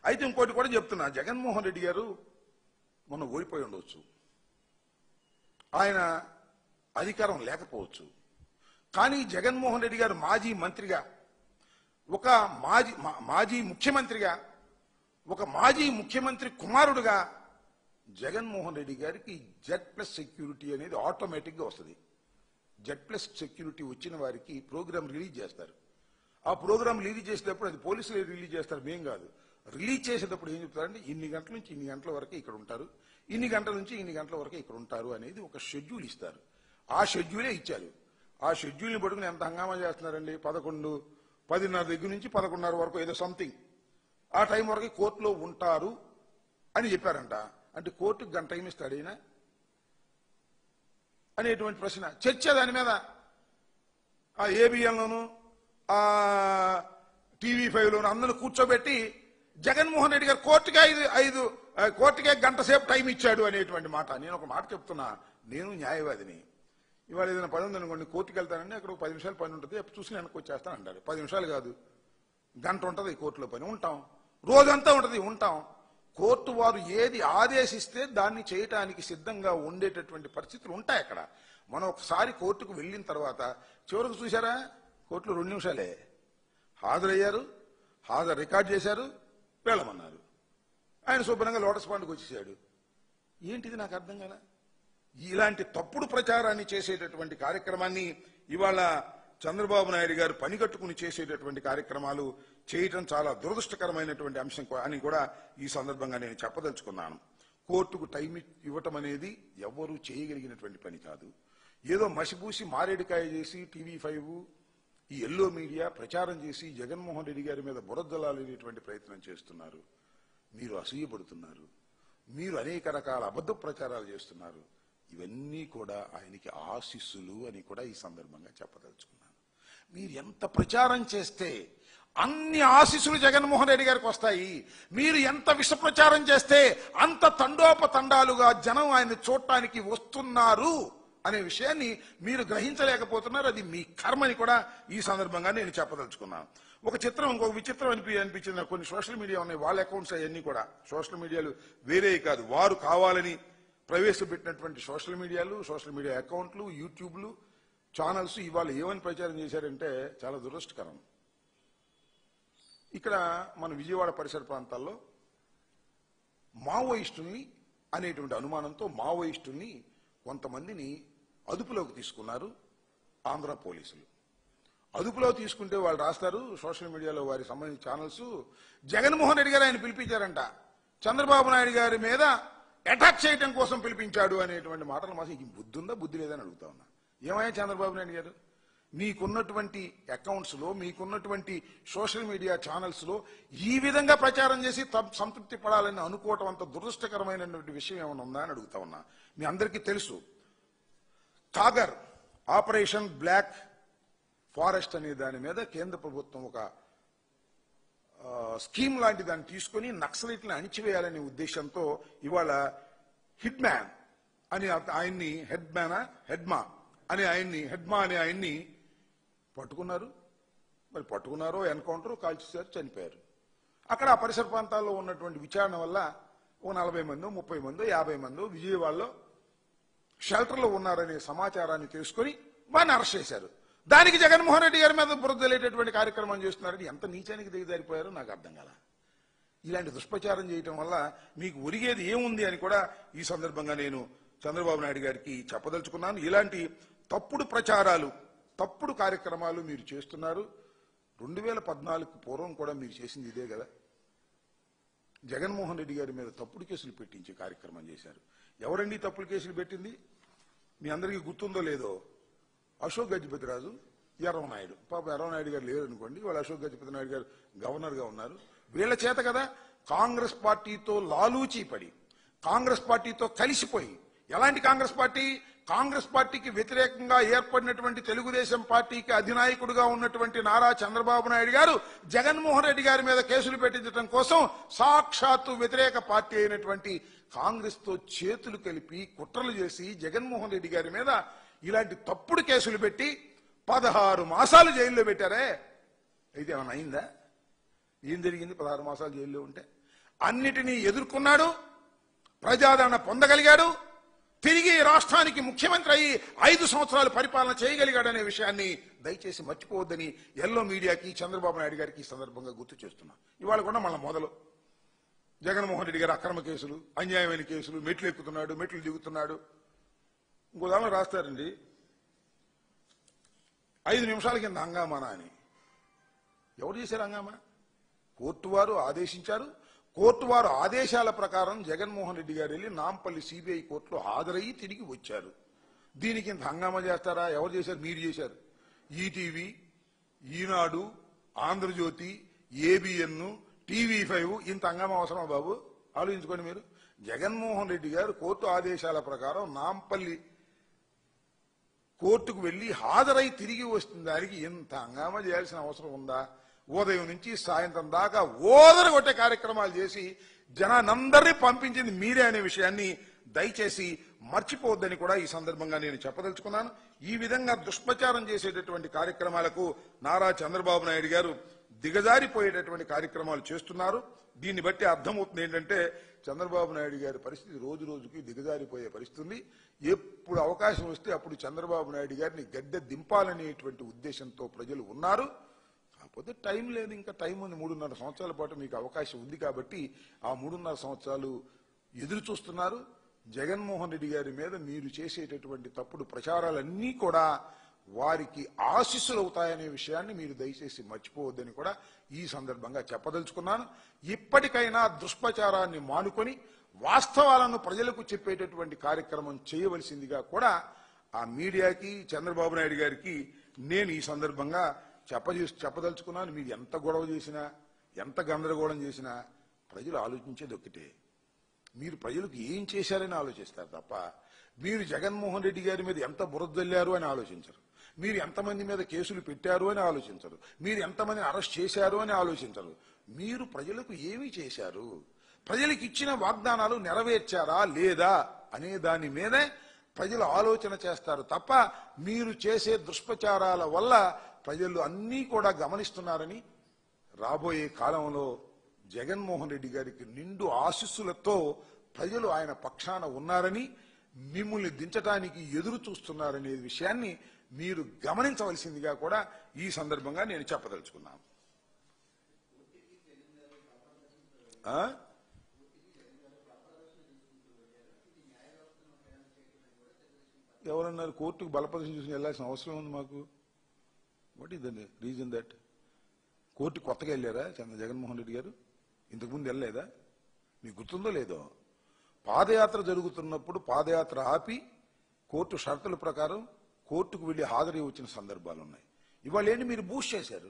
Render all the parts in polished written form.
అయితే ఇంకోటి కూడా చెప్తున్నా, జగన్మోహన్ రెడ్డి గారు మొన్న ఓడిపోయి ఉండవచ్చు, ఆయన అధికారం లేకపోవచ్చు. కానీ జగన్మోహన్ రెడ్డి గారు మాజీ మంత్రిగా, ఒక మాజీ ముఖ్యమంత్రిగా, ఒక మాజీ ముఖ్యమంత్రి కుమారుడుగా జగన్మోహన్ రెడ్డి గారికి Z+ సెక్యూరిటీ అనేది ఆటోమేటిక్గా వస్తుంది. Z+ సెక్యూరిటీ వచ్చిన వారికి ప్రోగ్రామ్ రిలీజ్ చేస్తారు. ఆ ప్రోగ్రామ్ రిలీజ్ చేసేటప్పుడు అది పోలీసులు రిలీజ్ చేస్తారు, మేం కాదు. రిలీజ్ చేసేటప్పుడు ఏం చెప్తారంటే ఇన్ని గంటల నుంచి ఇన్ని గంటల వరకు ఇక్కడ ఉంటారు, ఇన్ని గంటల నుంచి ఇన్ని గంటల వరకు ఇక్కడ ఉంటారు అనేది ఒక షెడ్యూల్ ఇస్తారు. ఆ షెడ్యూలే ఇచ్చారు. ఆ షెడ్యూల్ని పట్టుకుని ఎంత హంగామా చేస్తున్నారండి. 10:30 దగ్గర నుంచి 11:30 వరకు ఏదో సంథింగ్ ఆ టైం వరకు కోర్టులో ఉంటారు అని చెప్పారంట. అంటే కోర్టుకు గంట టైం ఇస్తాడైనా అనేటువంటి ప్రశ్న, చర్చ దాని మీద. ఆ ఏబిఎన్లోను ఆ TV5లోను అందరూ కూర్చోబెట్టి జగన్మోహన్ రెడ్డి గారు కోర్టుకే గంట సేపు టైం ఇచ్చాడు అనేటువంటి మాట. నేను ఒక మాట చెప్తున్నా, నేను న్యాయవాదిని. ఇవాళ ఏదైనా పని ఉందనుకోండి, కోర్టుకు వెళ్తానండి, అక్కడ ఒక 10 నిమిషాలు పని ఉంటుంది, చూసి వెనక్కి వచ్చేస్తాను అంటారు. 10 నిమిషాలు కాదు, గంట ఉంటుంది కోర్టులో పని, ఉంటాం. రోజంతా ఉంటుంది, ఉంటాం. కోర్టు వారు ఏది ఆదేశిస్తే దాన్ని చేయటానికి సిద్ధంగా ఉండేటటువంటి పరిస్థితులు ఉంటాయి అక్కడ. మనం ఒకసారి కోర్టుకు వెళ్ళిన తర్వాత చివరికి చూసారా, కోర్టులో 2 నిమిషాలే హాజరయ్యారు, రికార్డ్ చేశారు, వెళ్ళమన్నారు. ఆయన శుభ్రంగా లోటస్ పాండ్కి వచ్చేసాడు. ఏంటిది నాకు అర్థం కాల. ఇలాంటి తప్పుడు ప్రచారాన్ని చేసేటటువంటి కార్యక్రమాన్ని ఇవాళ చంద్రబాబు నాయుడు గారు పనిగట్టుకుని చేసేటటువంటి కార్యక్రమాలు చేయటం చాలా దురదృష్టకరమైనటువంటి అంశం అని కూడా ఈ సందర్భంగా నేను చెప్పదలుచుకున్నాను. కోర్టుకు టైం ఇవ్వటం అనేది ఎవరూ చేయగలిగినటువంటి పని కాదు. ఏదో మసిపూసి మారేడికాయ చేసి TV5 ఈ ఎల్లో మీడియా ప్రచారం చేసి జగన్మోహన్ రెడ్డి గారి మీద బురదలాలేటువంటి ప్రయత్నం చేస్తున్నారు. మీరు అసూయపడుతున్నారు, మీరు అనేక రకాల అబద్ధ ప్రచారాలు చేస్తున్నారు. ఇవన్నీ కూడా ఆయనకి ఆశీస్సులు అని కూడా ఈ సందర్భంగా చెప్పదలుచుకున్నాను. మీరు ఎంత ప్రచారం చేస్తే అన్ని ఆశీస్సులు జగన్మోహన్ రెడ్డి గారికి వస్తాయి. మీరు ఎంత విష ప్రచారం చేస్తే అంత తండోపతండాలుగా జనం ఆయన చూడటానికి వస్తున్నారు అనే విషయాన్ని మీరు గ్రహించలేకపోతున్నారు. అది మీ కర్మని కూడా ఈ సందర్భంగా నేను చెప్పదలుచుకున్నాను. ఒక చిత్రం, ఇంకొక విచిత్రం అనిపించింది. కొన్ని సోషల్ మీడియా ఉన్నాయి, వాళ్ళ అకౌంట్స్ అవన్నీ కూడా సోషల్ మీడియాలు వేరే కాదు, వారు కావాలని ప్రవేశపెట్టినటువంటి సోషల్ మీడియా అకౌంట్లు, యూట్యూబ్లు, ఛానల్స్ ఇవాళ ఏమని ప్రచారం చేశారంటే చాలా దురదృష్టకరం. ఇక్కడ మన విజయవాడ పరిసర ప్రాంతాల్లో మావోయిస్టుల్ని అనేటువంటి అనుమానంతో మావోయిస్టుల్ని కొంతమందిని అదుపులోకి తీసుకున్నారు ఆంధ్ర పోలీసులు. అదుపులో తీసుకుంటే వాళ్ళు రాస్తారు సోషల్ మీడియాలో, వారికి సంబంధించిన ఛానల్స్, జగన్మోహన్ రెడ్డి గారు ఆయన పిలిపించారంట, చంద్రబాబు నాయుడు గారి మీద అటాక్ చేయడం కోసం పిలిపించాడు అనేటువంటి మాటలు. మాకు ఈ బుద్ధి ఉందా, బుద్ధి లేదని అడుగుతా ఉన్నా. ఏమయ్యా చంద్రబాబు నాయుడు గారు, మీకున్నటువంటి అకౌంట్స్ లో, మీకున్నటువంటి సోషల్ మీడియా ఛానల్స్ లో ఈ విధంగా ప్రచారం చేసి సంతృప్తి పడాలని అనుకోవటం అంత దురదృష్టకరమైనటువంటి విషయం ఏమైనా ఉందా అని అడుగుతా ఉన్నా. మీ అందరికీ తెలుసు, కాగర్ ఆపరేషన్ బ్లాక్ ఫారెస్ట్ అనే దాని మీద కేంద్ర ప్రభుత్వం ఒక స్కీమ్ లాంటి దాన్ని తీసుకుని నక్సలైట్లను అణిచివేయాలనే ఉద్దేశంతో ఇవాళ హెడ్మా అనే ఆయన్ని పట్టుకున్నారు. మరి పట్టుకున్నారో ఎన్కౌంటర్ కాల్చేశారు, చనిపోయారు. అక్కడ ఆ పరిసర ప్రాంతాల్లో ఉన్నటువంటి విచారణ వల్ల ఓ 40 మందో 30 మందో 50 మందో విజయవాడలో షెల్టర్లో ఉన్నారనే సమాచారాన్ని తెలుసుకుని వారిని అరెస్ట్ చేశారు. దానికి జగన్మోహన్ రెడ్డి గారి మీద బురదలేటటువంటి కార్యక్రమం చేస్తున్నారని ఎంత నీచానికి దిగజారిపోయారో నాకు అర్థం కాల. ఇలాంటి దుష్ప్రచారం చేయటం వల్ల మీకు ఒరిగేది ఏముంది అని కూడా ఈ సందర్భంగా నేను చంద్రబాబు నాయుడు గారికి చెప్పదలుచుకున్నాను. ఇలాంటి తప్పుడు ప్రచారాలు, తప్పుడు కార్యక్రమాలు మీరు చేస్తున్నారు. 2014 పూర్వం కూడా మీరు చేసింది ఇదే కదా. జగన్మోహన్ రెడ్డి గారి మీద తప్పుడు కేసులు పెట్టించే కార్యక్రమం చేశారు. ఎవరండి తప్పుడు కేసులు పెట్టింది? మీ అందరికీ గుర్తుందో లేదో, అశోక్ గజపతిరాజు, ఎర్రవనాయుడు. పాప ఎర్రవనాయుడు గారు లేరు అనుకోండి, వాళ్ళు అశోక్ గజపతి నాయుడు గారు గవర్నర్గా ఉన్నారు. వీళ్ళ చేత కదా కాంగ్రెస్ పార్టీతో లాలూచీ పడి, కాంగ్రెస్ పార్టీతో కలిసిపోయి, ఎలాంటి కాంగ్రెస్ పార్టీ? కాంగ్రెస్ పార్టీకి వ్యతిరేకంగా ఏర్పడినటువంటి తెలుగుదేశం పార్టీకి అధినాయకుడిగా ఉన్నటువంటి నారా చంద్రబాబు నాయుడు గారు జగన్మోహన్ రెడ్డి గారి మీద కేసులు పెట్టించడం కోసం సాక్షాత్తు వ్యతిరేక పార్టీ అయినటువంటి కాంగ్రెస్ తో చేతులు కలిపి కుట్రలు చేసి జగన్మోహన్ రెడ్డి గారి మీద ఇలాంటి తప్పుడు కేసులు పెట్టి 16 మాసాలు జైల్లో పెట్టారే. అయితే ఏమైనా అయిందా? ఏం జరిగింది 16 మాసాలు జైల్లో ఉంటే? అన్నిటినీ ఎదుర్కొన్నాడు, ప్రజాదరణ పొందగలిగాడు, తిరిగి రాష్ట్రానికి ముఖ్యమంత్రి అయ్యి 5 సంవత్సరాలు పరిపాలన చేయగలిగాడనే విషయాన్ని దయచేసి మర్చిపోవద్దని ఎల్లో మీడియాకి చంద్రబాబు నాయుడు గారికి ఈ సందర్భంగా గుర్తు చేస్తున్నా. ఇవాళ కూడా మళ్ళీ మొదలు జగన్మోహన్ రెడ్డి గారు అక్రమ కేసులు, అన్యాయమైన కేసులు, మెట్లు ఎక్కుతున్నాడు, మెట్లు దిగుతున్నాడు. ఇంకో దానిలో రాస్తారండి 5 నిమిషాల కింద హంగామానా అని. ఎవరు చేశారు హంగామా? కోర్టు వారు ఆదేశించారు. కోర్టు వారు ఆదేశాల ప్రకారం జగన్మోహన్ రెడ్డి గారు వెళ్ళి నాంపల్లి సిబిఐ కోర్టులో హాజరయ్యి తిరిగి వచ్చారు. దీనికి ఇంత హంగామా చేస్తారా? ఎవరు చేశారు? మీరు చేశారు. ఈటీవీ, ఈనాడు, ఆంధ్రజ్యోతి, ఏబిఎన్, TV5 ఇంత హంగామా అవసరమా బాబు? ఆలోచించుకోండి మీరు. జగన్మోహన్ రెడ్డి గారు కోర్టు ఆదేశాల ప్రకారం నాంపల్లి కోర్టుకు వెళ్లి హాజరై తిరిగి వస్తున్న దానికి ఇంత హంగామా చేయాల్సిన అవసరం ఉందా? ఉదయం నుంచి సాయంత్రం దాకా ఓదరగొట్టే కార్యక్రమాలు చేసి జనానందరినీ పంపించింది మీరే అనే విషయాన్ని దయచేసి మర్చిపోవద్దని కూడా ఈ సందర్భంగా నేను చెప్పదలుచుకున్నాను. ఈ విధంగా దుష్ప్రచారం చేసేటటువంటి కార్యక్రమాలకు నారా చంద్రబాబు నాయుడు గారు దిగజారిపోయేటటువంటి కార్యక్రమాలు చేస్తున్నారు. దీన్ని బట్టి అర్థమవుతుంది ఏంటంటే చంద్రబాబు నాయుడు గారి పరిస్థితి రోజు రోజుకి దిగజారిపోయే పరిస్థితి. ఎప్పుడు అవకాశం వస్తే అప్పుడు చంద్రబాబు నాయుడు గారిని గద్దె దింపాలనేటువంటి ఉద్దేశంతో ప్రజలు ఉన్నారు. కాకపోతే టైం లేదు, ఇంకా టైం ఉంది. 3.5 సంవత్సరాల పాటు మీకు అవకాశం ఉంది కాబట్టి ఆ 3.5 సంవత్సరాలు ఎదురు చూస్తున్నారు. జగన్మోహన్ రెడ్డి గారి మీద మీరు చేసేటటువంటి తప్పుడు ప్రచారాలన్నీ కూడా వారికి ఆశీస్సులు అవుతాయనే విషయాన్ని మీరు దయచేసి మర్చిపోవద్దని కూడా ఈ సందర్భంగా చెప్పదలుచుకున్నాను. ఇప్పటికైనా దుష్ప్రచారాన్ని మానుకొని వాస్తవాలను ప్రజలకు చెప్పేటటువంటి కార్యక్రమం చేయవలసిందిగా కూడా ఆ మీడియాకి, చంద్రబాబు నాయుడు గారికి నేను ఈ సందర్భంగా చెప్పదలుచుకున్నాను. మీరు ఎంత గొడవ చేసినా, ఎంత గందరగోళం చేసినా ప్రజలు ఆలోచించేది ఒక్కటే. మీరు ప్రజలకు ఏం చేశారని ఆలోచిస్తారు తప్ప మీరు జగన్మోహన్ రెడ్డి గారి మీద ఎంత బురదల్లారు అని ఆలోచించరు. మీరు ఎంతమంది మీద కేసులు పెట్టారు అని ఆలోచించరు. మీరు ఎంతమందిని అరెస్ట్ చేశారు అని ఆలోచించరు. మీరు ప్రజలకు ఏమి చేశారు, ప్రజలకు ఇచ్చిన వాగ్దానాలు నెరవేర్చారా లేదా అనే దాని మీదే ప్రజలు ఆలోచన చేస్తారు తప్ప మీరు చేసే దుష్ప్రచారాల వల్ల ప్రజలు అన్నీ కూడా గమనిస్తున్నారని, రాబోయే కాలంలో జగన్మోహన్ రెడ్డి గారికి నిండు ఆశీస్సులతో ప్రజలు ఆయన పక్షాన ఉన్నారని, మిమ్మల్ని దించడానికి ఎదురు చూస్తున్నారనే విషయాన్ని మీరు గమనించవలసిందిగా కూడా ఈ సందర్భంగా నేను చెప్పదలుచుకున్నాను. ఎవరన్నారు కోర్టుకు బలప్రదర్శన చూసి వెళ్లాల్సిన అవసరం ఉంది మాకు? What is the reason that? Court కొత్తగా వెళ్ళారా జగన్మోహన్ రెడ్డి గారు? ఇంతకుముందు వెళ్ళలేదా? మీకు గుర్తుందో లేదో? పాదయాత్ర జరుగుతున్నప్పుడు పాదయాత్ర ఆపి కోర్టు షరతుల ప్రకారం కోర్టుకు వెళ్లి హాజరై వచ్చిన సందర్భాలు ఉన్నాయి. ఇవాళ ఏంటి మీరు బూస్ట్ చేశారు?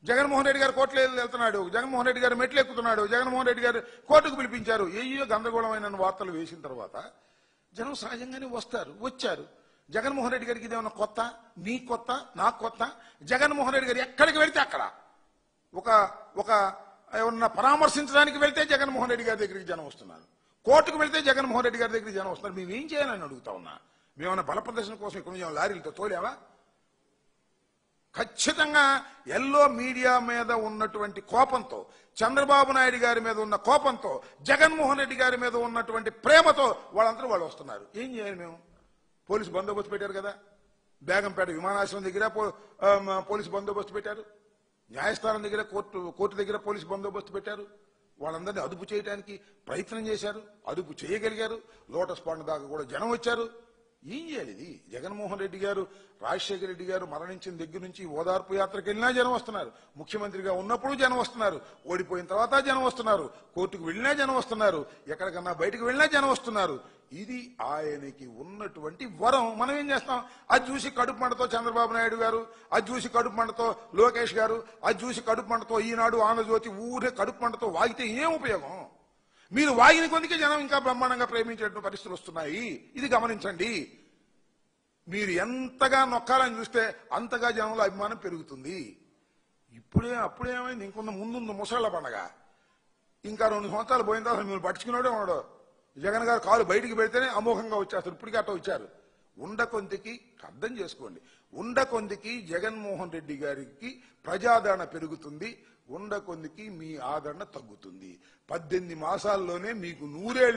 జగన్మోహన్ రెడ్డి గారు కోర్టులో వెళ్తున్నాడు, జగన్మోహన్ రెడ్డి గారు మెట్లు ఎక్కుతున్నాడు, జగన్మోహన్ రెడ్డి గారు కోర్టుకు పిలిపించారు. ఏయో గందరగోళమైన వార్తలు వేసిన తర్వాత జనం సహజంగానే వచ్చారు. జగన్మోహన్ రెడ్డి గారికి ఇదేమన్నా కొత్త? నీ కొత్త, నాకు కొత్త? జగన్మోహన్ రెడ్డి గారు ఎక్కడికి వెళ్తే అక్కడ ఒక ఏమన్నా పరామర్శించడానికి వెళ్తే జగన్మోహన్ రెడ్డి గారి దగ్గరికి జనం వస్తున్నారు. కోర్టుకు వెళ్తే జగన్మోహన్ రెడ్డి గారి దగ్గరికి జనం వస్తున్నారు. మేమేం చేయాలని అడుగుతా ఉన్నా. మేమన్నా బల ప్రదర్శన కోసం ఇక్కడ లారీలతో తోలేవా? ఖచ్చితంగా ఎల్లో మీడియా మీద ఉన్నటువంటి కోపంతో, చంద్రబాబు నాయుడు గారి మీద ఉన్న కోపంతో, జగన్మోహన్ రెడ్డి గారి మీద ఉన్నటువంటి ప్రేమతో వాళ్ళు వస్తున్నారు. ఏం చేయాలి మేము? పోలీసు బందోబస్తు పెట్టారు కదా, బేగంపేట విమానాశ్రయం దగ్గర పోలీసు బందోబస్తు పెట్టారు, న్యాయస్థానం దగ్గర కోర్టు దగ్గర పోలీసు బందోబస్తు పెట్టారు. వాళ్ళందరినీ అదుపు చేయడానికి ప్రయత్నం చేశారు, అదుపు చేయగలిగారు. లోటస్ పాండ్ దాకా కూడా జనం వచ్చారు. ఏం చేయాలి ఇది? జగన్మోహన్ రెడ్డి గారు, రాజశేఖర రెడ్డి గారు మరణించిన దగ్గర నుంచి ఓదార్పు యాత్రకు వెళ్ళినా జనం వస్తున్నారు, ముఖ్యమంత్రిగా ఉన్నప్పుడు జనం వస్తున్నారు, ఓడిపోయిన తర్వాత జనం వస్తున్నారు, కోర్టుకు వెళ్ళినా జనం వస్తున్నారు, ఎక్కడికన్నా బయటకు వెళ్ళినా జనం వస్తున్నారు. ఇది ఆయనకి ఉన్నటువంటి వరం. మనం ఏం చేస్తాం? అది చూసి కడుపు మంటతో చంద్రబాబు నాయుడు గారు, అది చూసి కడుపు మంటతో లోకేష్ గారు, అది చూసి కడుపు మంటతో ఈనాడు, ఆంధ్రజ్యోతి ఊరే కడుపు మంటతో వాగితే ఏం ఉపయోగం? మీరు వాగిన కొద్దికే జనం ఇంకా బ్రహ్మాండంగా ప్రేమించేటువంటి పరిస్థితులు వస్తున్నాయి. ఇది గమనించండి. మీరు ఎంతగా నొక్కాలని చూస్తే అంతగా జనంలో అభిమానం పెరుగుతుంది. అప్పుడేమైంది? ఇంకొంత ముందుంది ముసళ్ళ పండగ. ఇంకా 2 సంవత్సరాలు పోయిన తర్వాత మీరు పట్టించుకున్నాడే ఉన్నాడు. జగన్ గారు కాలు బయటికి పెడితేనే అమోఘంగా వచ్చేస్తారు. ఇప్పటికీ అట్లా వచ్చారు. ఉండకొందికి అర్థం చేసుకోండి, ఉండకొందికి జగన్మోహన్ రెడ్డి గారికి ప్రజాదరణ పెరుగుతుంది, ఉండకొందికి మీ ఆదరణ తగ్గుతుంది. 18 మాసాల్లోనే మీకు 100 ఏళ్ళు